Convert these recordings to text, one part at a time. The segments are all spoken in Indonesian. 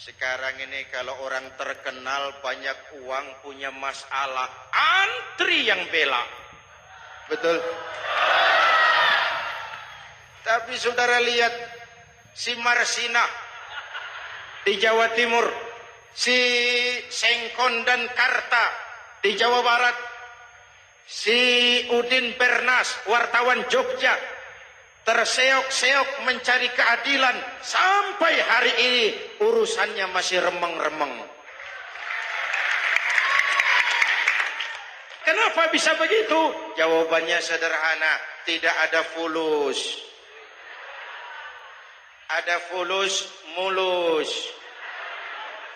Sekarang ini kalau orang terkenal banyak uang punya masalah, antri yang bela. Betul. Tapi saudara lihat si Marsina di Jawa Timur, si Sengkon dan Karta di Jawa Barat, si Udin Bernas wartawan Jogja terseok-seok mencari keadilan sampai hari ini urusannya masih remeng-remeng. Kenapa bisa begitu? Jawabannya sederhana, tidak ada fulus. Ada fulus mulus.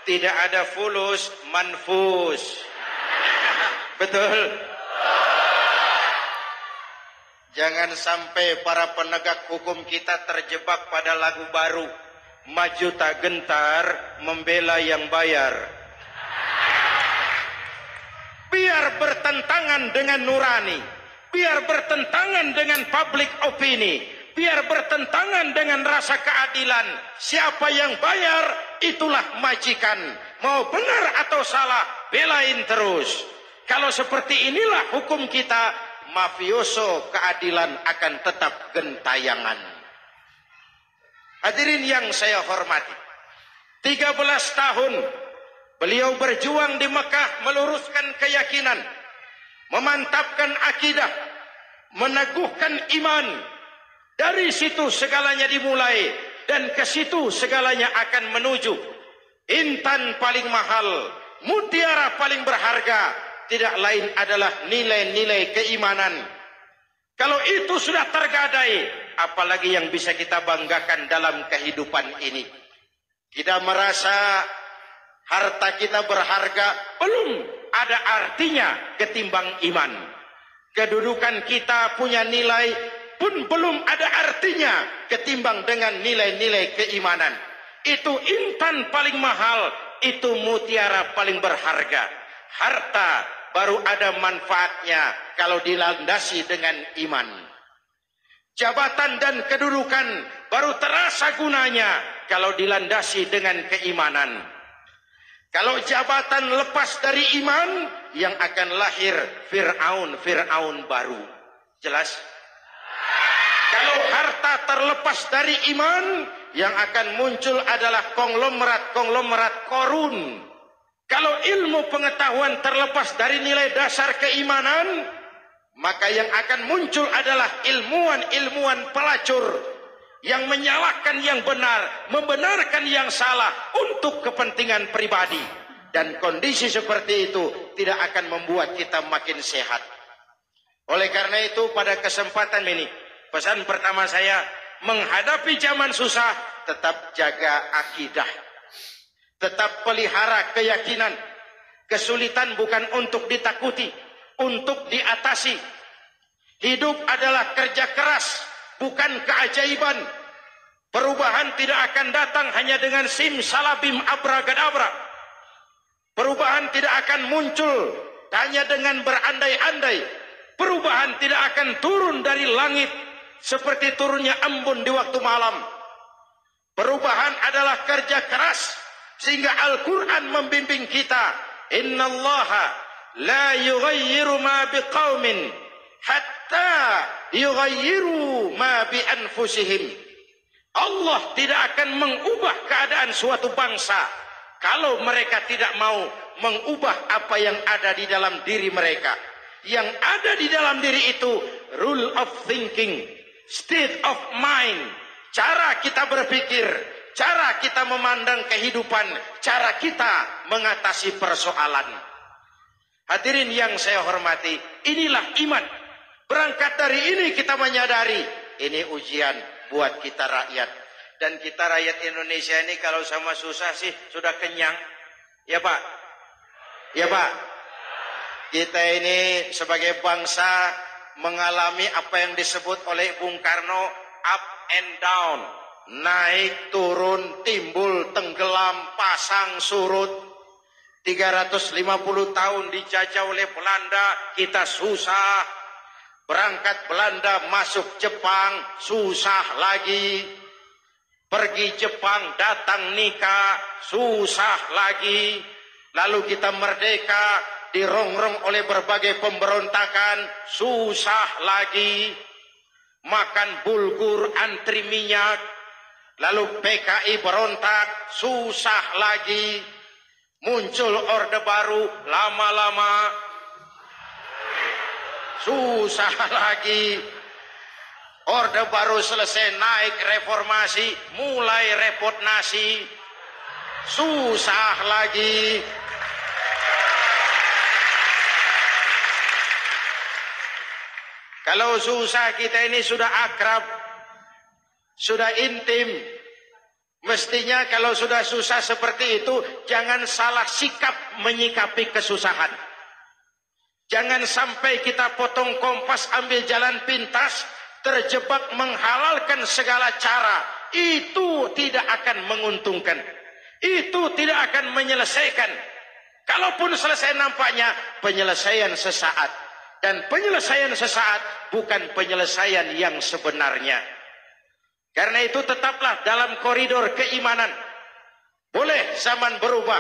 Tidak ada fulus manfus. Betul? Jangan sampai para penegak hukum kita terjebak pada lagu baru, maju tak gentar, membela yang bayar. Biar bertentangan dengan nurani, biar bertentangan dengan public opini, biar bertentangan dengan rasa keadilan. Siapa yang bayar, itulah majikan. Mau benar atau salah, belain terus. Kalau seperti inilah hukum kita, mafioso keadilan akan tetap gentayangan. Hadirin yang saya hormati, 13 tahun beliau berjuang di Mekah meluruskan keyakinan, memantapkan akidah, meneguhkan iman. Dari situ segalanya dimulai dan ke situ segalanya akan menuju. Intan paling mahal, mutiara paling berharga, tidak lain adalah nilai-nilai keimanan. Kalau itu sudah tergadai, apalagi yang bisa kita banggakan dalam kehidupan ini? Kita merasa harta kita berharga, belum ada artinya ketimbang iman. Kedudukan kita punya nilai pun belum ada artinya ketimbang dengan nilai-nilai keimanan. Itu intan paling mahal, itu mutiara paling berharga. Harta baru ada manfaatnya kalau dilandasi dengan iman. Jabatan dan kedudukan baru terasa gunanya kalau dilandasi dengan keimanan. Kalau jabatan lepas dari iman, yang akan lahir Fir'aun baru. Jelas? Kalau harta terlepas dari iman, yang akan muncul adalah konglomerat korun. Kalau ilmu pengetahuan terlepas dari nilai dasar keimanan, maka yang akan muncul adalah ilmuwan pelacur yang menyalahkan yang benar, membenarkan yang salah untuk kepentingan pribadi. Dan kondisi seperti itu tidak akan membuat kita makin sehat. Oleh karena itu pada kesempatan ini, pesan pertama saya, menghadapi zaman susah, tetap jaga akidah. Tetap pelihara keyakinan. Kesulitan bukan untuk ditakuti, untuk diatasi. Hidup adalah kerja keras, bukan keajaiban. Perubahan tidak akan datang hanya dengan simsalabim abragadabra. Perubahan tidak akan muncul hanya dengan berandai-andai. Perubahan tidak akan turun dari langit seperti turunnya embun di waktu malam. Perubahan adalah kerja keras. Sehingga Al-Quran membimbing kita, innallaha la yughayyiru ma biqaumin hatta yughayyiru ma bi anfusihim. Allah tidak akan mengubah keadaan suatu bangsa kalau mereka tidak mau mengubah apa yang ada di dalam diri mereka. Yang ada di dalam diri itu rule of thinking, state of mind, cara kita berpikir, cara kita memandang kehidupan, cara kita mengatasi persoalan. Hadirin yang saya hormati, inilah iman. Berangkat dari ini kita menyadari, ini ujian buat kita rakyat. Dan kita rakyat Indonesia ini kalau sama susah sih sudah kenyang. Ya Pak? Ya Pak? Kita ini sebagai bangsa mengalami apa yang disebut oleh Bung Karno up and down. Naik, turun, timbul, tenggelam, pasang, surut. 350 tahun dijajah oleh Belanda, kita susah. Berangkat Belanda, masuk Jepang, susah lagi. Pergi Jepang, datang nikah, susah lagi. Lalu kita merdeka, dirongrong oleh berbagai pemberontakan, susah lagi. Makan bulgur, antri minyak. Lalu PKI berontak, susah lagi. Muncul orde baru, lama-lama susah lagi. Orde baru selesai, naik reformasi, mulai repot nasi, susah lagi. Kalau susah kita ini sudah akrab, sudah intim. Mestinya kalau sudah susah seperti itu, jangan salah sikap menyikapi kesusahan. Jangan sampai kita potong kompas, ambil jalan pintas, terjebak menghalalkan segala cara. Itu tidak akan menguntungkan. Itu tidak akan menyelesaikan. Kalaupun selesai nampaknya penyelesaian sesaat. Dan penyelesaian sesaat bukan penyelesaian yang sebenarnya. Karena itu tetaplah dalam koridor keimanan. Boleh zaman berubah,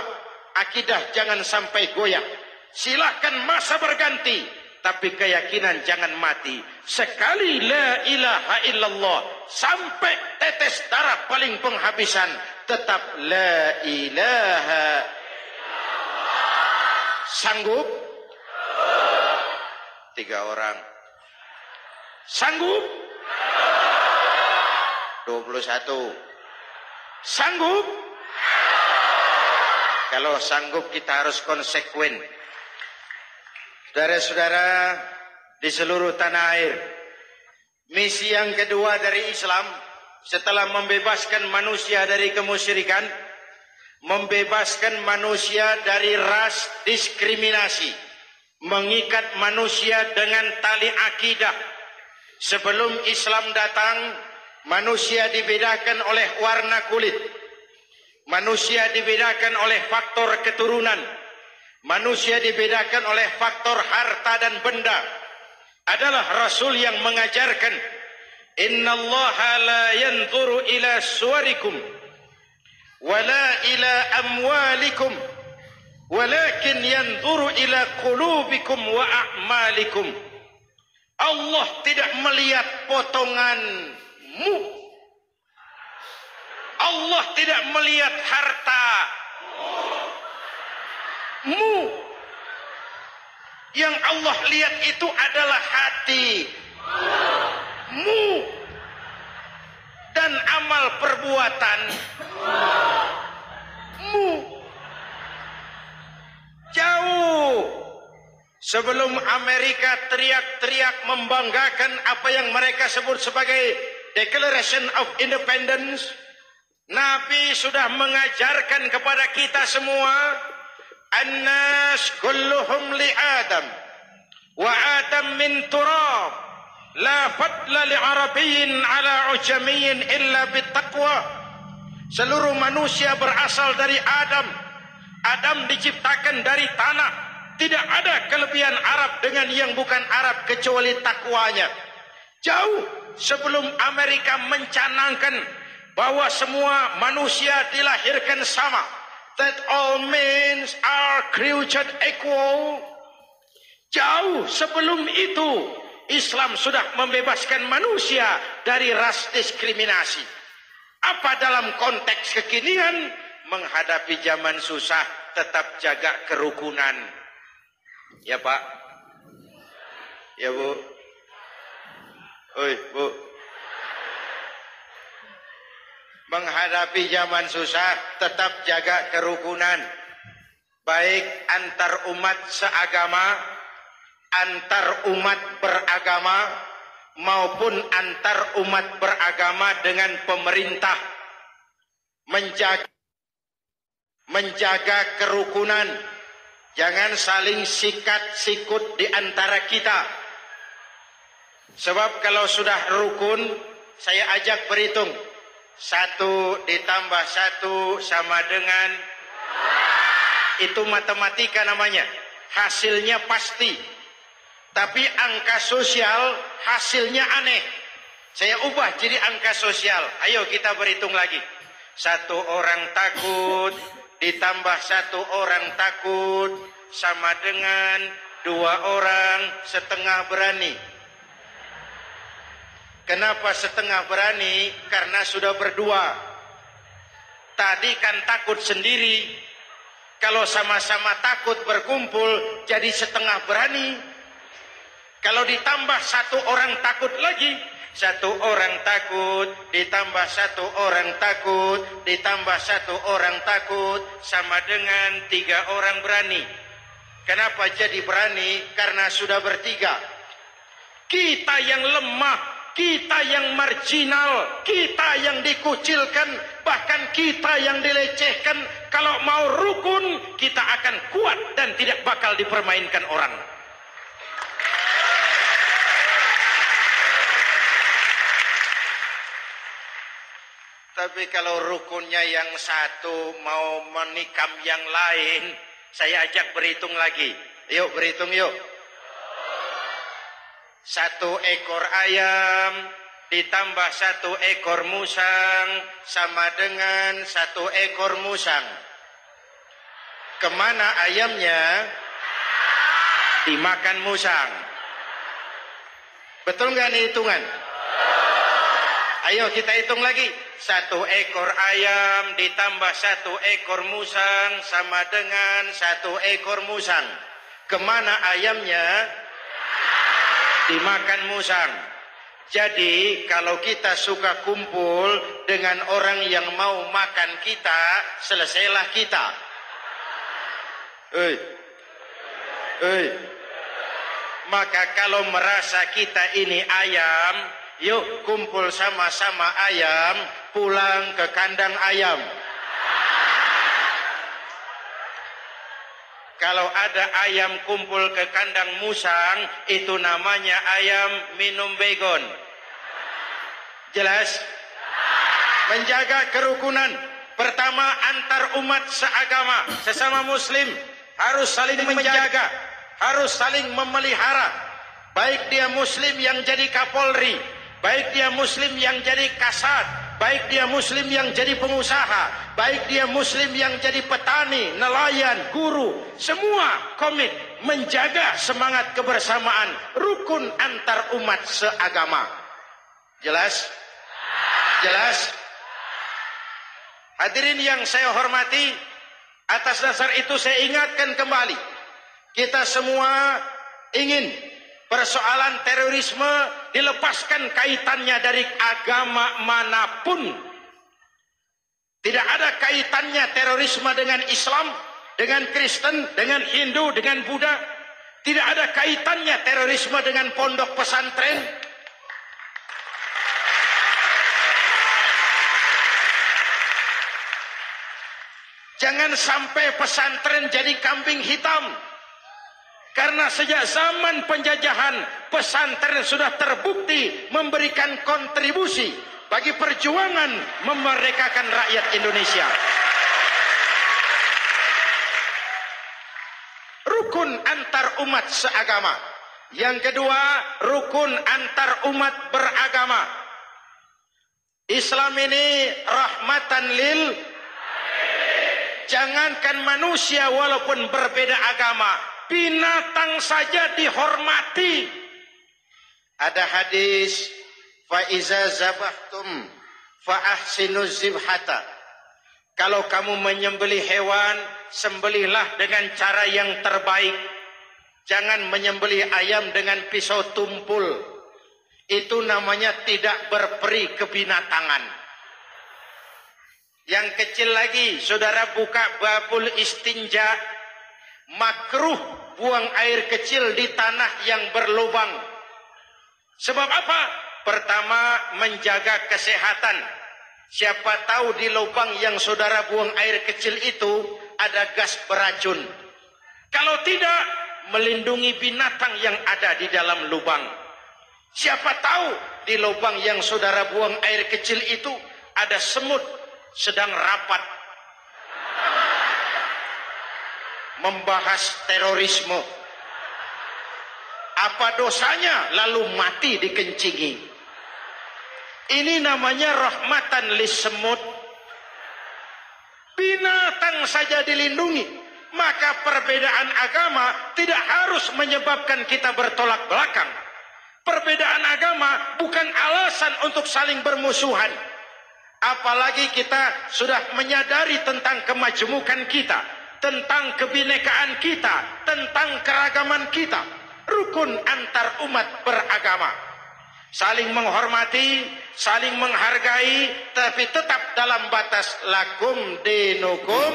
akidah jangan sampai goyah. Silahkan masa berganti, tapi keyakinan jangan mati. Sekali la ilaha illallah, sampai tetes darah paling penghabisan, tetap la ilaha. Sanggup? 3 orang. Sanggup? 21. Sanggup? Kalau sanggup kita harus konsekuen. Saudara-saudara di seluruh tanah air, misi yang kedua dari Islam setelah membebaskan manusia dari kemusyrikan, membebaskan manusia dari ras diskriminasi, mengikat manusia dengan tali akidah. Sebelum Islam datang, manusia dibedakan oleh warna kulit, manusia dibedakan oleh faktor keturunan, manusia dibedakan oleh faktor harta dan benda. Adalah Rasul yang mengajarkan, innallaha la yanzuru ila suwarikum wala ila amwalikum walakin yanzuru ila qulubikum wa a'malikum. Allah tidak melihat potonganmu, Allah tidak melihat hartamu. Yang Allah lihat itu adalah hatimu dan amal perbuatanmu. Jauh sebelum Amerika teriak-teriak membanggakan apa yang mereka sebut sebagai Declaration of Independence, Nabi sudah mengajarkan kepada kita semua, An-nas kulluhum li Adam wa Adam min turab la fadla li Arabiyyin ala ujamiyyin illa bittaqwa. Seluruh manusia berasal dari Adam. Adam diciptakan dari tanah. Tidak ada kelebihan Arab dengan yang bukan Arab kecuali takwanya. Jauh sebelum Amerika mencanangkan bahwa semua manusia dilahirkan sama, that all men are created equal. Jauh sebelum itu Islam sudah membebaskan manusia dari ras diskriminasi. Apa dalam konteks kekinian menghadapi zaman susah tetap jaga kerukunan? Ya Pak, ya Bu, oi Bu. Menghadapi zaman susah tetap jaga kerukunan, baik antar umat seagama, antar umat beragama, maupun antar umat beragama dengan pemerintah. Menjaga kerukunan, jangan saling sikat sikut di antara kita. Sebab kalau sudah rukun, saya ajak berhitung. 1 ditambah 1 sama dengan, itu matematika namanya, hasilnya pasti. Tapi angka sosial hasilnya aneh. Saya ubah jadi angka sosial. Ayo kita berhitung lagi. 1 orang takut ditambah 1 orang takut sama dengan 2 orang setengah berani. Kenapa setengah berani? Karena sudah berdua. Tadi kan takut sendiri. Kalau sama-sama takut berkumpul jadi setengah berani. Kalau ditambah 1 orang takut lagi, 1 orang takut ditambah 1 orang takut ditambah 1 orang takut sama dengan 3 orang berani. Kenapa jadi berani? Karena sudah bertiga. Kita yang lemah, kita yang marginal, kita yang dikucilkan, bahkan kita yang dilecehkan, kalau mau rukun kita akan kuat dan tidak bakal dipermainkan orang. Tapi kalau rukunnya yang satu mau menikam yang lain, saya ajak berhitung lagi. Yuk berhitung yuk. 1 ekor ayam ditambah 1 ekor musang sama dengan 1 ekor musang. Kemana ayamnya? Dimakan musang. Betul nggak nih hitungan? Ayo kita hitung lagi. 1 ekor ayam ditambah 1 ekor musang sama dengan 1 ekor musang. Kemana ayamnya? Dimakan musang. Jadi kalau kita suka kumpul dengan orang yang mau makan kita, selesailah kita. Maka kalau merasa kita ini ayam, yuk kumpul sama-sama ayam, pulang ke kandang ayam. Kalau ada ayam kumpul ke kandang musang, itu namanya ayam minum begon. Jelas? Menjaga kerukunan. Pertama, antar umat seagama, sesama muslim harus saling menjaga, harus saling memelihara. Baik dia muslim yang jadi kapolri, baik dia muslim yang jadi kasat, baik dia muslim yang jadi pengusaha, baik dia muslim yang jadi petani, nelayan, guru, semua komit menjaga semangat kebersamaan, rukun antar umat seagama. Jelas? Jelas? Hadirin yang saya hormati, atas dasar itu saya ingatkan kembali, kita semua ingin persoalan terorisme dilepaskan kaitannya dari agama manapun. Tidak ada kaitannya terorisme dengan Islam, dengan Kristen, dengan Hindu, dengan Buddha. Tidak ada kaitannya terorisme dengan pondok pesantren. Jangan sampai pesantren jadi kambing hitam. Karena sejak zaman penjajahan, pesantren sudah terbukti memberikan kontribusi bagi perjuangan memerdekakan rakyat Indonesia. Rukun antar umat seagama. Yang kedua, rukun antar umat beragama. Islam ini rahmatan lil. Jangankan manusia walaupun berbeda agama, binatang saja dihormati. Ada hadis, fa iza zabahtum fa ahsinuz zibhata. Kalau kamu menyembelih hewan, sembelihlah dengan cara yang terbaik. Jangan menyembelih ayam dengan pisau tumpul. Itu namanya tidak berperi kebinatangan. Yang kecil lagi, saudara buka babul istinja, makruh buang air kecil di tanah yang berlubang. Sebab apa? Pertama, menjaga kesehatan. Siapa tahu di lubang yang saudara buang air kecil itu ada gas beracun. Kalau tidak, melindungi binatang yang ada di dalam lubang. Siapa tahu di lubang yang saudara buang air kecil itu ada semut sedang rapat membahas terorisme. Apa dosanya lalu mati dikencingi? Ini namanya rahmatan lissemut. Binatang saja dilindungi. Maka perbedaan agama tidak harus menyebabkan kita bertolak belakang. Perbedaan agama bukan alasan untuk saling bermusuhan. Apalagi kita sudah menyadari tentang kemajemukan kita, tentang kebinekaan kita, tentang keragaman kita. Rukun antar umat beragama. Saling menghormati, saling menghargai, tapi tetap dalam batas lakum dinukum